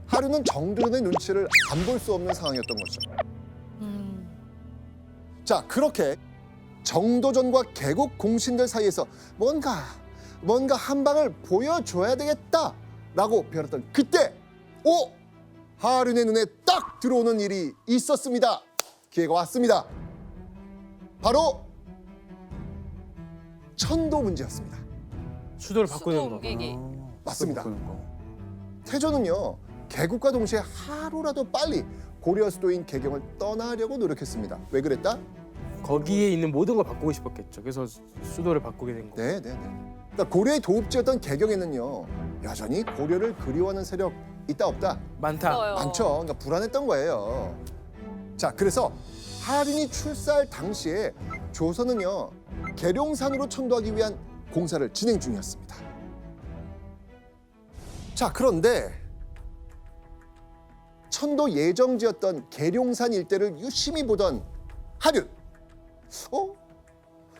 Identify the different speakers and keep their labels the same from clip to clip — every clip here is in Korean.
Speaker 1: 하류는 정도전의 눈치를 안 볼 수 없는 상황이었던 거죠. 자, 그렇게 정도전과 개국 공신들 사이에서 뭔가 한 방을 보여줘야 되겠다라고 변했던 그때, 하륜의 눈에 딱 들어오는 일이 있었습니다. 기회가 왔습니다. 바로 천도 문제였습니다.
Speaker 2: 수도를 바꾸는
Speaker 3: 수도
Speaker 2: 거.
Speaker 3: 옮기기.
Speaker 1: 맞습니다. 태조는요, 개국과 동시에 하루라도 빨리 고려 수도인 개경을 떠나려고 노력했습니다. 왜 그랬다?
Speaker 2: 거기에 있는 모든 걸 바꾸고 싶었겠죠. 그래서 수도를 바꾸게 된 거.
Speaker 1: 네. 그러니까 고려의 도읍지였던 개경에는요, 여전히 고려를 그리워하는 세력 있다 없다?
Speaker 2: 많다.
Speaker 3: 있어요.
Speaker 1: 많죠. 그러니까 불안했던 거예요. 자, 그래서 하륜이 출사할 당시에 조선은요, 계룡산으로 천도하기 위한 공사를 진행 중이었습니다. 자, 그런데 천도 예정지였던 계룡산 일대를 유심히 보던 하륜.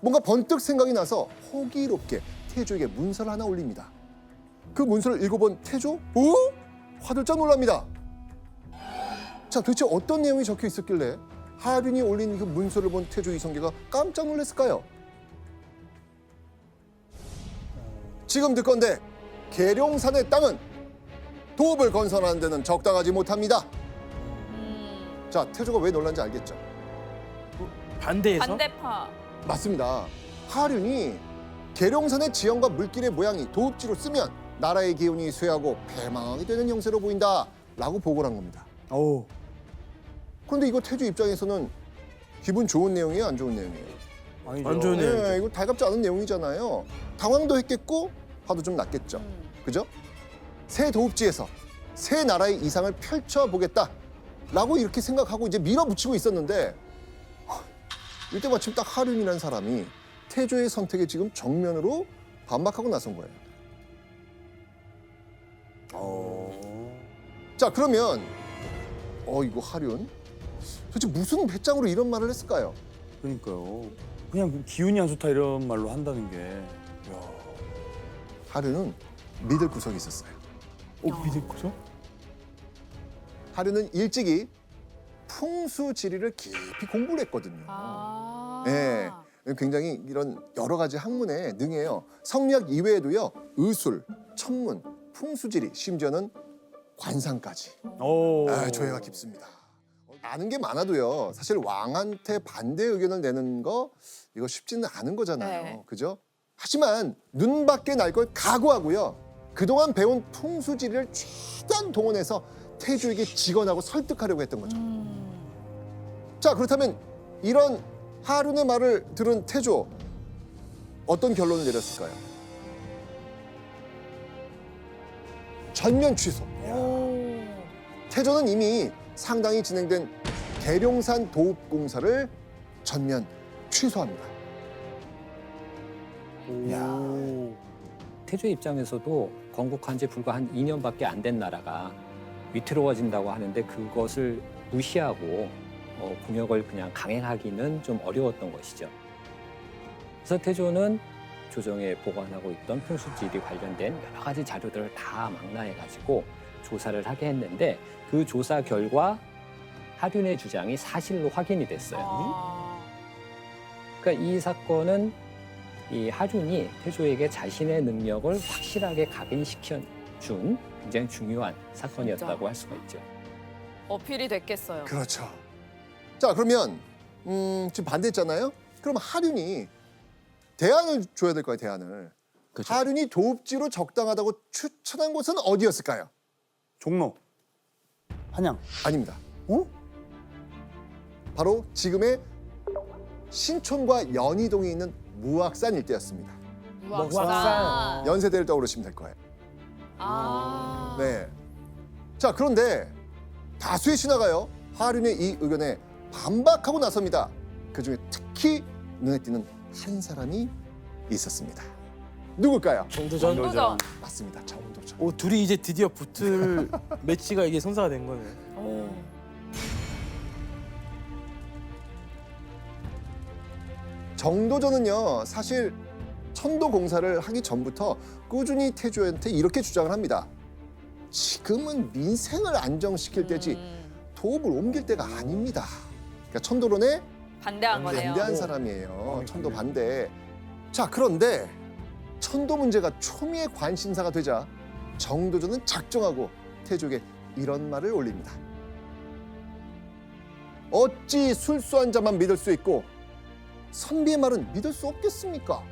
Speaker 1: 뭔가 번뜩 생각이 나서 호기롭게 태조에게 문서를 하나 올립니다. 그 문서를 읽어본 태조? 화들짝 놀랍니다. 자, 도대체 어떤 내용이 적혀 있었길래 하륜이 올린 그 문서를 본 태조 이성계가 깜짝 놀랐을까요? 지금 듣건대 계룡산의 땅은 도읍을 건설하는 데는 적당하지 못합니다. 자, 태조가 왜 놀란지 알겠죠?
Speaker 2: 반대해서?
Speaker 3: 반대파.
Speaker 1: 맞습니다. 하륜이 계룡산의 지형과 물길의 모양이 도읍지로 쓰면 나라의 기운이 쇠하고 패망하게 되는 형세로 보인다라고 보고를 한 겁니다.
Speaker 4: 오.
Speaker 1: 그런데 이거 태조 입장에서는 기분 좋은 내용이에요, 안 좋은 내용이에요?
Speaker 4: 아니죠.
Speaker 2: 안 좋은 내용.
Speaker 1: 네, 이거 달갑지 않은 내용이잖아요. 당황도 했겠고 화도 좀 났겠죠. 그죠? 새 도읍지에서 새 나라의 이상을 펼쳐보겠다라고 이렇게 생각하고 이제 밀어붙이고 있었는데, 이때 마침 딱 하륜이라는 사람이 태조의 선택에 지금 정면으로 반박하고 나선 거예요. 자, 그러면 이거 하륜 도대체 무슨 배짱으로 이런 말을 했을까요?
Speaker 4: 그러니까요. 그냥 기운이 안 좋다 이런 말로 한다는 게. 야.
Speaker 1: 하륜은 믿을 구석이 있었어요.
Speaker 2: 믿을 거죠?
Speaker 1: 하륜은 일찍이 풍수지리를 깊이 공부를 했거든요. 네, 굉장히 이런 여러 가지 학문에 능해요. 성리학 이외에도요, 의술, 천문, 풍수지리, 심지어는 관상까지.
Speaker 4: 오.
Speaker 1: 조예가 깊습니다. 아는 게 많아도요, 사실 왕한테 반대 의견을 내는 거 이거 쉽지는 않은 거잖아요.
Speaker 3: 네.
Speaker 1: 그죠? 하지만 눈 밖에 날 걸 각오하고요, 그동안 배운 풍수지리를 최대한 동원해서 태조에게 직언하고 설득하려고 했던 거죠. 자, 그렇다면 이런 하륜의 말을 들은 태조, 어떤 결론을 내렸을까요? 전면 취소. 태조는 이미 상당히 진행된 계룡산 도읍 공사를 전면 취소합니다.
Speaker 5: 태조 입장에서도 건국한 지 불과 한 2년밖에 안 된 나라가 위태로워진다고 하는데 그것을 무시하고 공역을 그냥 강행하기는 좀 어려웠던 것이죠. 그래서 태조는 조정에 보관하고 있던 풍수지리 관련된 여러 가지 자료들을 다 망라해가지고 조사를 하게 했는데 그 조사 결과 하륜의 주장이 사실로 확인이 됐어요. 그러니까 이 사건은 이 하륜이 태조에게 자신의 능력을 확실하게 각인시켜준 굉장히 중요한 사건이었다고
Speaker 3: 진짜.
Speaker 5: 할 수가 있죠.
Speaker 3: 어필이 됐겠어요.
Speaker 1: 그렇죠. 자, 그러면 지금 반대했잖아요. 그럼 하륜이 대안을 줘야 될 거예요, 대안을.
Speaker 4: 그렇죠.
Speaker 1: 하륜이 도읍지로 적당하다고 추천한 곳은 어디였을까요?
Speaker 4: 종로. 한양.
Speaker 1: 아닙니다.
Speaker 4: 어?
Speaker 1: 바로 지금의 신촌과 연희동에 있는 무악산 일대였습니다.
Speaker 3: 무악산.
Speaker 1: 연세대를 떠오르시면 될 거예요.
Speaker 3: 아.
Speaker 1: 네. 자, 그런데 다수의 신하가요, 하륜의 이 의견에 반박하고 나섭니다. 그중에 특히 눈에 띄는 한 사람이 있었습니다. 누굴까요?
Speaker 2: 정도전.
Speaker 3: 정도전.
Speaker 1: 맞습니다. 정도전.
Speaker 2: 오, 둘이 이제 드디어 붙을 매치가 이게 성사가 된 거네.
Speaker 1: 정도전은요, 사실 천도 공사를 하기 전부터 꾸준히 태조한테 이렇게 주장을 합니다. 지금은 민생을 안정시킬 때지
Speaker 3: 음.
Speaker 1: 도읍을 옮길 때가 아닙니다. 그러니까 천도론에
Speaker 3: 반대한 거네요.
Speaker 1: 반대한 사람이에요. 천도 반대. 자, 그런데 천도 문제가 초미의 관심사가 되자 정도전은 작정하고 태조에게 이런 말을 올립니다. 어찌 술수한 자만 믿을 수 있고 선비의 말은 믿을 수 없겠습니까?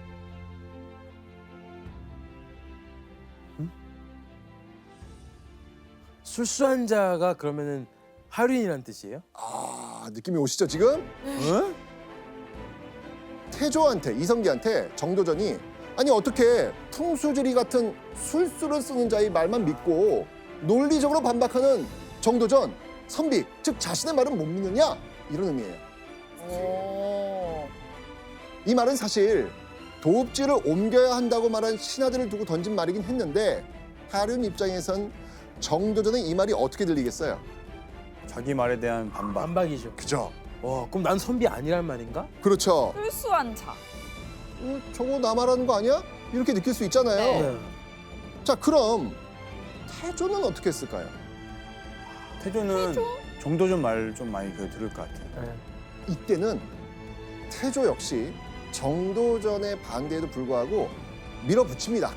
Speaker 2: 술수한 자가 그러면은 하륜이란 뜻이에요?
Speaker 1: 아, 느낌이 오시죠 지금? 태조한테, 이성기한테 정도전이 아니 어떻게 풍수지리 같은 술수를 쓰는 자의 말만 믿고 논리적으로 반박하는 정도전, 선비, 즉 자신의 말은 못 믿느냐? 이런 의미예요.
Speaker 3: 오.
Speaker 1: 이 말은 사실 도읍지를 옮겨야 한다고 말한 신하들을 두고 던진 말이긴 했는데 하륜 입장에선 정도전의 이 말이 어떻게 들리겠어요?
Speaker 4: 자기 말에 대한 반박.
Speaker 2: 반박이죠.
Speaker 1: 그죠?
Speaker 2: 와, 그럼 난 선비 아니란 말인가?
Speaker 1: 그렇죠.
Speaker 3: 술수한 자.
Speaker 1: 저거 나 말하는 거 아니야? 이렇게 느낄 수 있잖아요.
Speaker 3: 네.
Speaker 1: 자, 그럼 태조는 어떻게 했을까요?
Speaker 4: 태조는 정도전 말 좀 많이 들을 것 같아요.
Speaker 2: 네.
Speaker 1: 이때는 태조 역시 정도전의 반대에도 불구하고 밀어붙입니다.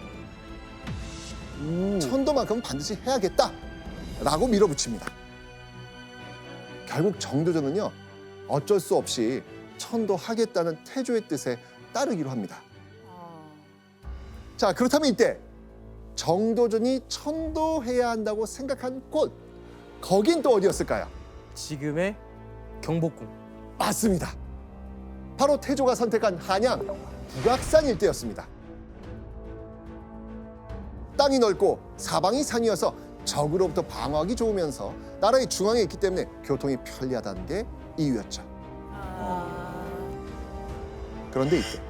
Speaker 1: 천도만큼은 반드시 해야겠다라고 밀어붙입니다. 결국 정도전은요 어쩔 수 없이 천도하겠다는 태조의 뜻에 따르기로 합니다.
Speaker 3: 아.
Speaker 1: 자, 그렇다면 이때 정도전이 천도해야 한다고 생각한 곳, 거긴 또 어디였을까요?
Speaker 2: 지금의 경복궁.
Speaker 1: 맞습니다. 바로 태조가 선택한 한양 북악산 일대였습니다. 땅이 넓고 사방이 산이어서 적으로부터 방어하기 좋으면서 나라의 중앙에 있기 때문에 교통이 편리하다는 게 이유였죠.
Speaker 3: 아.
Speaker 1: 그런데 이때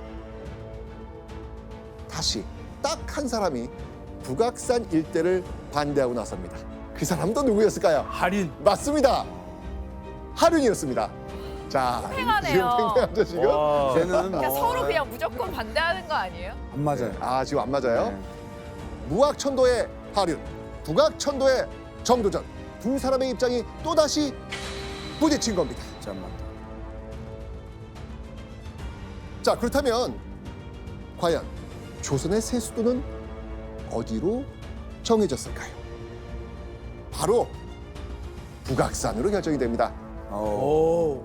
Speaker 1: 다시 딱 한 사람이 북악산 일대를 반대하고 나섭니다. 그 사람도 누구였을까요?
Speaker 2: 하륜.
Speaker 1: 맞습니다. 하륜이었습니다. 자,
Speaker 3: 팽팽하네요.
Speaker 1: 지금 팽팽하죠 지금?
Speaker 4: 와.
Speaker 1: 쟤는
Speaker 3: 그냥 서로 그냥 무조건 반대하는 거 아니에요?
Speaker 4: 안 맞아요.
Speaker 1: 아, 지금 안 맞아요?
Speaker 4: 네.
Speaker 1: 무악천도의 하륜, 북악천도의 정도전, 두 사람의 입장이 또다시 부딪힌 겁니다.
Speaker 4: 진짜 안 맞다.
Speaker 1: 자, 그렇다면 과연 조선의 새 수도는 어디로 정해졌을까요? 바로 북악산으로 결정이 됩니다.
Speaker 2: 오.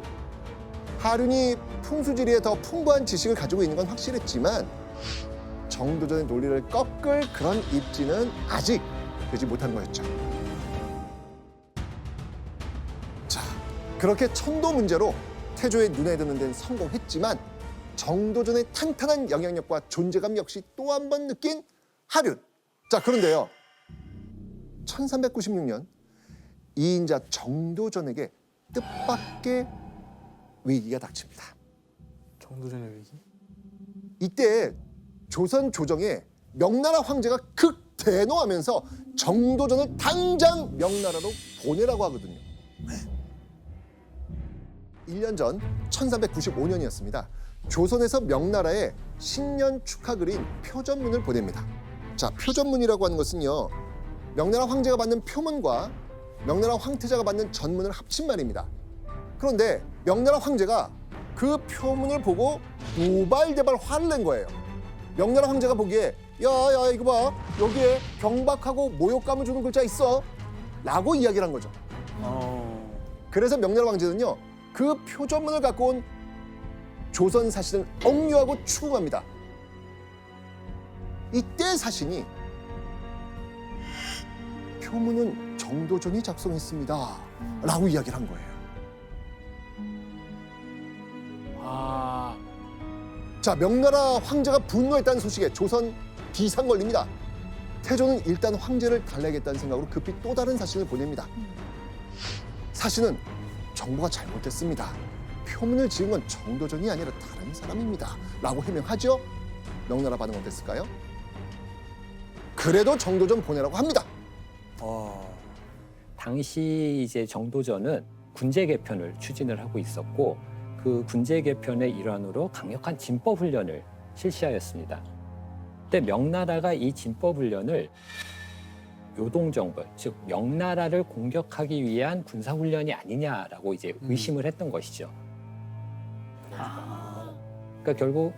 Speaker 1: 하륜이 풍수지리에 더 풍부한 지식을 가지고 있는 건 확실했지만 정도전의 논리를 꺾을 그런 입지는 아직 되지 못한 거였죠. 자, 그렇게 천도 문제로 태조의 눈에 드는 데는 성공했지만 정도전의 탄탄한 영향력과 존재감 역시 또 한 번 느낀 하륜. 자, 그런데요. 1396년 이인자 정도전에게 뜻밖의 위기가 닥칩니다.
Speaker 2: 정도전의 위기.
Speaker 1: 이때 조선 조정에 명나라 황제가 극대노하면서 정도전을 당장 명나라로 보내라고 하거든요. 1년 전 1395년이었습니다. 조선에서 명나라에 신년 축하글인 표전문을 보냅니다. 자, 표전문이라고 하는 것은요. 명나라 황제가 받는 표문과 명나라 황태자가 받는 전문을 합친 말입니다. 그런데 명나라 황제가 그 표문을 보고 노발대발 화를 낸 거예요. 명나라 황제가 보기에 야 이거 봐, 여기에 경박하고 모욕감을 주는 글자 있어 라고 이야기를 한 거죠. 그래서 명나라 황제는요 그 표전문을 갖고 온 조선 사신을 억류하고 추궁합니다. 이때 사신이 표문은 정도전이 작성했습니다 라고 이야기를 한 거예요.
Speaker 2: 아.
Speaker 1: 자, 명나라 황제가 분노했다는 소식에 조선 비상 걸립니다. 태조는 일단 황제를 달래겠다는 생각으로 급히 또 다른 사신을 보냅니다. 사신은 정부가 잘못했습니다. 표문을 지은 건 정도전이 아니라 다른 사람입니다 라고 해명하죠. 명나라 반응 어땠을까요? 그래도 정도전 보내라고 합니다.
Speaker 5: 당시 이제 정도전은 군제 개편을 추진을 하고 있었고 그 군제 개편의 일환으로 강력한 진법 훈련을 실시하였습니다. 그때 명나라가 이 진법 훈련을 요동정벌, 즉 명나라를 공격하기 위한 군사훈련이 아니냐라고 이제 의심을 했던 것이죠. 그러니까 결국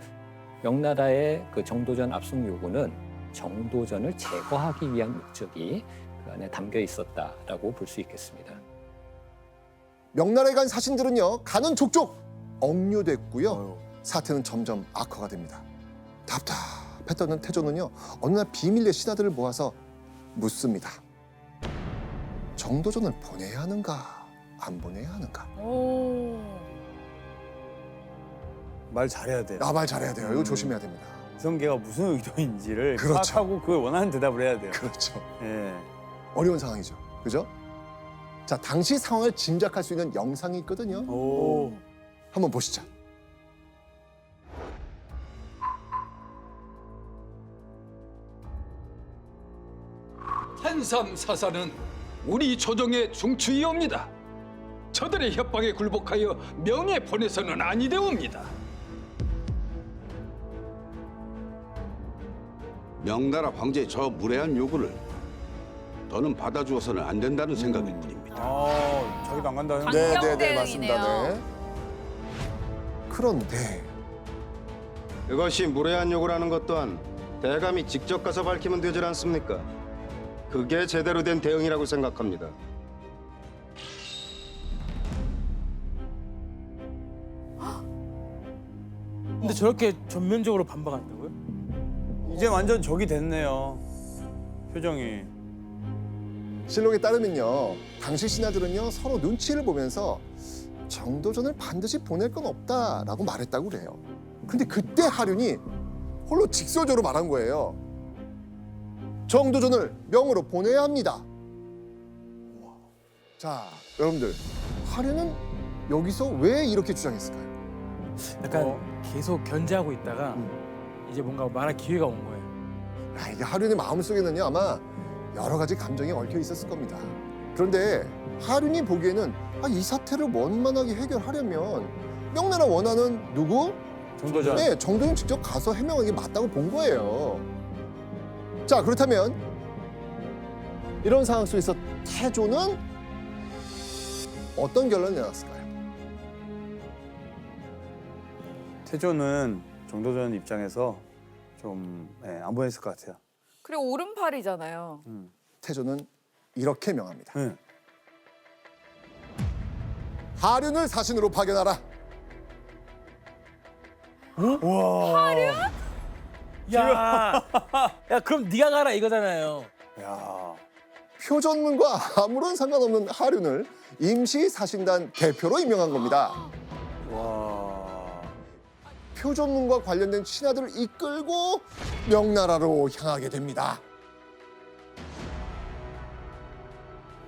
Speaker 5: 명나라의 그 정도전 압승 요구는 정도전을 제거하기 위한 목적이 그 안에 담겨 있었다라고 볼 수 있겠습니다.
Speaker 1: 명나라에 간 사신들은요 가는 족족 억류됐고요. 사태는 점점 악화가 됩니다. 답답했던 태조는요 어느 날 비밀리에 신하들을 모아서 묻습니다. 정도전을 보내야 하는가 안 보내야 하는가?
Speaker 3: 오.
Speaker 4: 말 잘해야 돼.
Speaker 1: 말 잘해야 돼요. 이거 조심해야 됩니다.
Speaker 4: 이성계가 무슨 의도인지를
Speaker 1: 그렇죠.
Speaker 4: 파악하고 그걸 원하는 대답을 해야 돼요.
Speaker 1: 그렇죠.
Speaker 4: 예.
Speaker 1: 어려운 상황이죠. 그죠? 자, 당시 상황을 짐작할 수 있는 영상이 있거든요.
Speaker 4: 오.
Speaker 1: 한번 보시죠.
Speaker 6: 한삼사사는 우리 조정의 중추이옵니다. 저들의 협박에 굴복하여 명예 보내서는 아니되옵니다.
Speaker 7: 명나라 황제의 저 무례한 요구를 더는 받아주어서는 안 된다는 생각일 뿐입니다.
Speaker 4: 자기도 안 간다는.
Speaker 3: 강경
Speaker 1: 네, 맞습니다.
Speaker 3: 대응이네요.
Speaker 1: 네. 그런데
Speaker 8: 그것이 무례한 요구라는 것 또한 대감이 직접 가서 밝히면 되질 않습니까? 그게 제대로 된 대응이라고 생각합니다.
Speaker 2: 근데 저렇게 전면적으로 반박한다고요?
Speaker 4: 이제 완전 적이 됐네요. 표정이.
Speaker 1: 실록에 따르면요. 당시 신하들은요 서로 눈치를 보면서 정도전을 반드시 보낼 건 없다라고 말했다고 그래요. 근데 그때 하륜이 홀로 직설적으로 말한 거예요. 정도전을 명으로 보내야 합니다. 자, 여러분들 하륜은 여기서 왜 이렇게 주장했을까요?
Speaker 2: 약간 계속 견제하고 있다가 이제 뭔가 말할 기회가 온 거예요.
Speaker 1: 이게 하륜의 마음속에는요 아마 여러 가지 감정이 얽혀 있었을 겁니다. 그런데 하륜이 보기에는 이 사태를 원만하게 해결하려면 명나라 원하는 누구?
Speaker 4: 정도전.
Speaker 1: 네, 정도는 직접 가서 해명하는 게 맞다고 본 거예요. 자, 그렇다면 이런 상황 속에서 태조는 어떤 결론을 내놨을까요?
Speaker 4: 태조는 정도전 입장에서 좀 안 보냈을 것 같아요.
Speaker 3: 그리고 오른팔이잖아요.
Speaker 1: 태조는 이렇게 명합니다.
Speaker 4: 네.
Speaker 1: 하륜을 사신으로 파견하라.
Speaker 4: 우와.
Speaker 2: 야, 야 그럼 네가 가라 이거잖아요.
Speaker 4: 야.
Speaker 1: 표전문과 아무런 상관없는 하륜을 임시 사신단 대표로 임명한 겁니다.
Speaker 4: 와.
Speaker 1: 표전문과 관련된 신하들을 이끌고 명나라로 향하게 됩니다.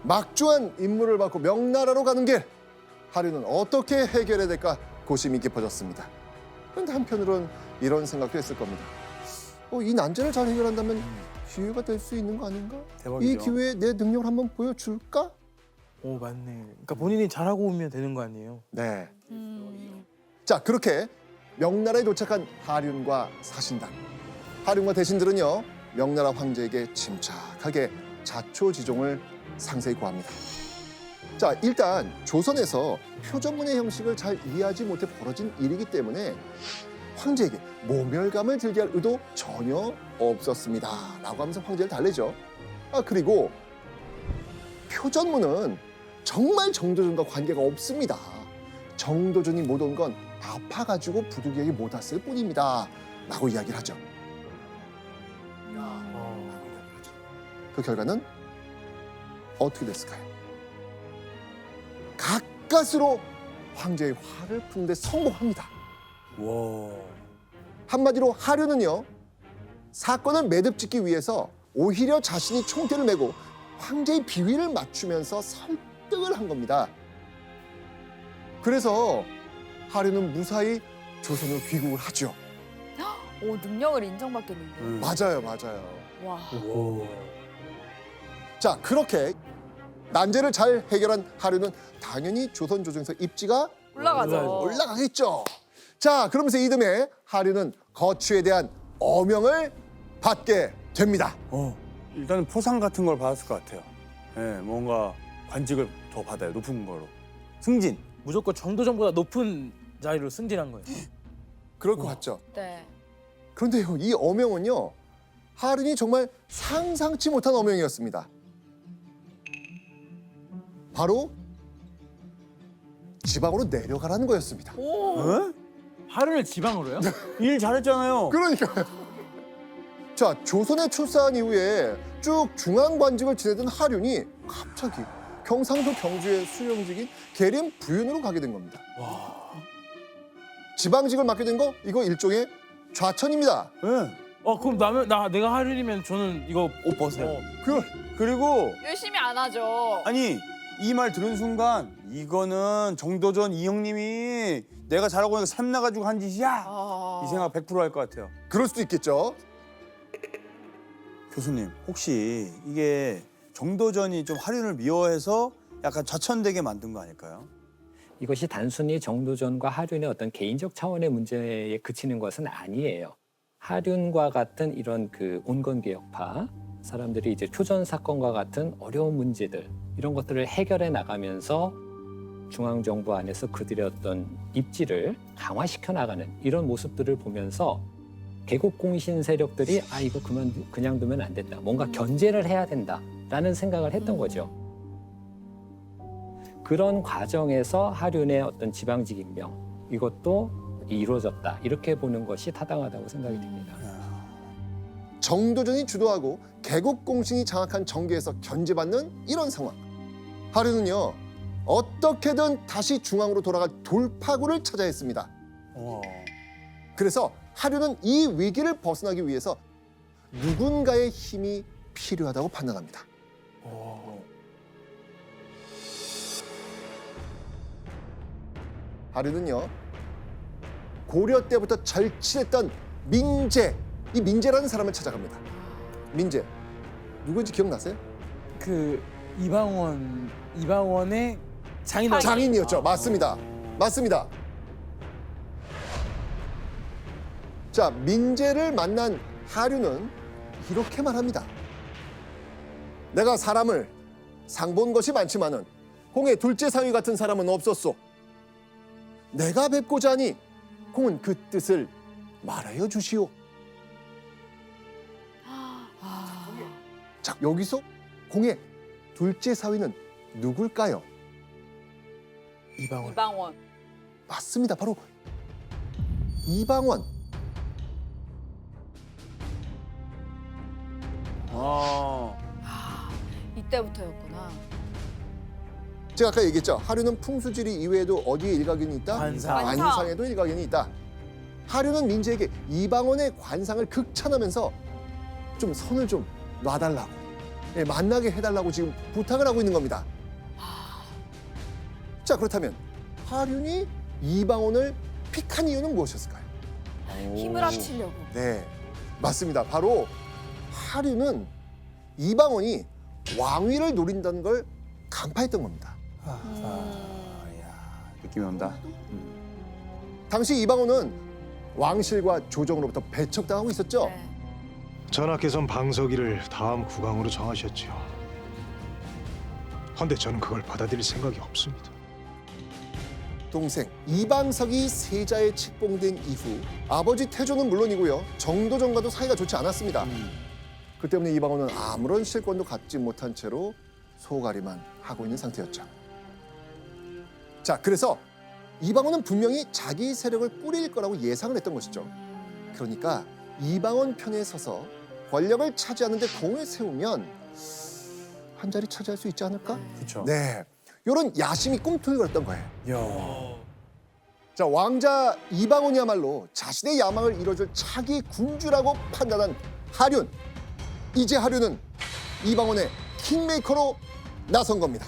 Speaker 1: 막중한 임무를 받고 명나라로 가는 길, 하륜은 어떻게 해결해야 될까 고심이 깊어졌습니다. 그런데 한편으론 이런 생각도 했을 겁니다. 이 난제를 잘 해결한다면 기회가 될 수 있는 거 아닌가?
Speaker 4: 대박이죠.
Speaker 1: 이 기회에 내 능력을 한번 보여줄까?
Speaker 2: 오 맞네. 그러니까 본인이 잘하고 오면 되는 거 아니에요?
Speaker 1: 네. 자, 그렇게 명나라에 도착한 하륜과 사신단. 하륜과 대신들은요, 명나라 황제에게 침착하게 자초지종을 상세히 고합니다. 자, 일단 조선에서 표전문의 형식을 잘 이해하지 못해 벌어진 일이기 때문에 황제에게 모멸감을 들게 할 의도 전혀 없었습니다. 라고 하면서 황제를 달래죠. 그리고 표전문은 정말 정도전과 관계가 없습니다. 정도전이 못 온 건 아파가지고 부득이하게 못 왔을 뿐입니다. 라고 이야기를 하죠. 그 결과는 어떻게 됐을까요? 가까스로 황제의 화를 푸는 데 성공합니다.
Speaker 4: 와.
Speaker 1: 한마디로 하륜은요, 사건을 매듭짓기 위해서 오히려 자신이 총대를 메고 황제의 비위를 맞추면서 설득을 한 겁니다. 그래서 하륜은 무사히 조선으로 귀국을 하죠.
Speaker 3: 오, 능력을 인정받겠는데.
Speaker 1: 맞아요.
Speaker 3: 와.
Speaker 1: 자, 그렇게 난제를 잘 해결한 하륜은 당연히 조선 조정에서 입지가
Speaker 3: 올라가죠.
Speaker 1: 올라가겠죠. 자, 그러면서 이듬해 하륜은 거취에 대한 어명을 받게 됩니다.
Speaker 4: 일단은 포상 같은 걸 받았을 것 같아요. 예, 뭔가 관직을 더 받아요. 높은 거로. 승진.
Speaker 2: 무조건 정도전보다 높은 자리로 승진한 거예요.
Speaker 1: 그럴 것 같죠.
Speaker 3: 네.
Speaker 1: 그런데요, 이 어명은요, 하륜이 정말 상상치 못한 어명이었습니다. 바로 지방으로 내려가라는 거였습니다.
Speaker 3: 오.
Speaker 4: 어?
Speaker 2: 하루를 지방으로요?
Speaker 4: 일 잘했잖아요.
Speaker 1: 그러니까요. 자, 조선에 출사한 이후에 쭉 중앙관직을 지내던 하륜이 갑자기 경상도 경주의 수령직인 계림 부윤으로 가게 된 겁니다. 지방직을 맡게 된 거 이거 일종의 좌천입니다.
Speaker 4: 예.
Speaker 2: 그럼 내가 하륜이면 저는 이거 옷 벗어요.
Speaker 4: 그리고
Speaker 3: 열심히 안 하죠.
Speaker 4: 아니 이 말 들은 순간 이거는 정도전 이 형님이 내가 잘하고 있는 샘 나가지고 한 짓이야.
Speaker 3: 아.
Speaker 4: 이 생각 100% 할 것 같아요.
Speaker 1: 그럴 수도 있겠죠.
Speaker 4: 교수님 혹시 이게 정도전이 좀 하륜을 미워해서 약간 좌천되게 만든 거 아닐까요?
Speaker 5: 이것이 단순히 정도전과 하륜의 어떤 개인적 차원의 문제에 그치는 것은 아니에요. 하륜과 같은 이런 그 온건개혁파 사람들이 이제 초전 사건과 같은 어려운 문제들 이런 것들을 해결해 나가면서 중앙정부 안에서 그들의 어떤 입지를 강화시켜 나가는 이런 모습들을 보면서 개국공신 세력들이 이거 그냥 두면 안 된다. 뭔가 견제를 해야 된다라는 생각을 했던 거죠. 그런 과정에서 하륜의 어떤 지방직 임명 이것도 이루어졌다. 이렇게 보는 것이 타당하다고 생각이 됩니다.
Speaker 1: 정도전이 주도하고 개국공신이 장악한 정계에서 견제받는 이런 상황. 하륜은요, 어떻게든 다시 중앙으로 돌아갈 돌파구를 찾아야 했습니다. 그래서 하륜은 이 위기를 벗어나기 위해서 누군가의 힘이 필요하다고 판단합니다. 하륜은요, 고려 때부터 절친했던 민제, 이 민제라는 사람을 찾아갑니다. 민제, 누구인지 기억나세요?
Speaker 2: 그 이방원의 장인.
Speaker 1: 장인이었죠. 맞습니다. 맞습니다. 자, 민제를 만난 하륜은 이렇게 말합니다. 내가 사람을 상본 것이 많지만은 공의 둘째 상위 같은 사람은 없었소. 내가 뵙고자 하니 공은 그 뜻을 말하여 주시오. 자, 여기서 공의 둘째 사위는 누굴까요?
Speaker 2: 이방원.
Speaker 3: 이방원.
Speaker 1: 맞습니다. 바로 이방원.
Speaker 3: 이때부터였구나.
Speaker 1: 제가 아까 얘기했죠. 하륜은 풍수지리 이외에도 어디에 일가견이 있다?
Speaker 2: 관상.
Speaker 1: 관상에도 일가견이 있다. 하륜은 민제에게 이방원의 관상을 극찬하면서 좀 선을 좀 놔달라고, 만나게 해달라고 지금 부탁을 하고 있는 겁니다. 자, 그렇다면 하륜이 이방원을 픽한 이유는 무엇이었을까요?
Speaker 3: 힘을 합치려고.
Speaker 1: 네, 맞습니다. 바로 하륜은 이방원이 왕위를 노린다는 걸 간파했던 겁니다.
Speaker 4: 느낌이 온다.
Speaker 1: 당시 이방원은 왕실과 조정으로부터 배척당하고 있었죠.
Speaker 3: 네.
Speaker 9: 전하께서는 방석이를 다음 국왕으로 정하셨지요. 헌데 저는 그걸 받아들일 생각이 없습니다.
Speaker 1: 동생 이방석이 세자에 책봉된 이후 아버지 태조는 물론이고요, 정도전과도 사이가 좋지 않았습니다. 그 때문에 이방원은 아무런 실권도 갖지 못한 채로 소가리만 하고 있는 상태였죠. 자, 그래서 이방원은 분명히 자기 세력을 꾸릴 거라고 예상을 했던 것이죠. 그러니까 이방원 편에 서서 권력을 차지하는 데 공을 세우면 한 자리 차지할 수 있지 않을까?
Speaker 4: 그렇죠.
Speaker 1: 네, 이런 야심이 꿈틀 거렸던 거예요.
Speaker 4: 야.
Speaker 1: 자, 왕자 이방원이야말로 자신의 야망을 이뤄줄 차기 군주라고 판단한 하륜. 이제 하륜은 이방원의 킹메이커로 나선 겁니다.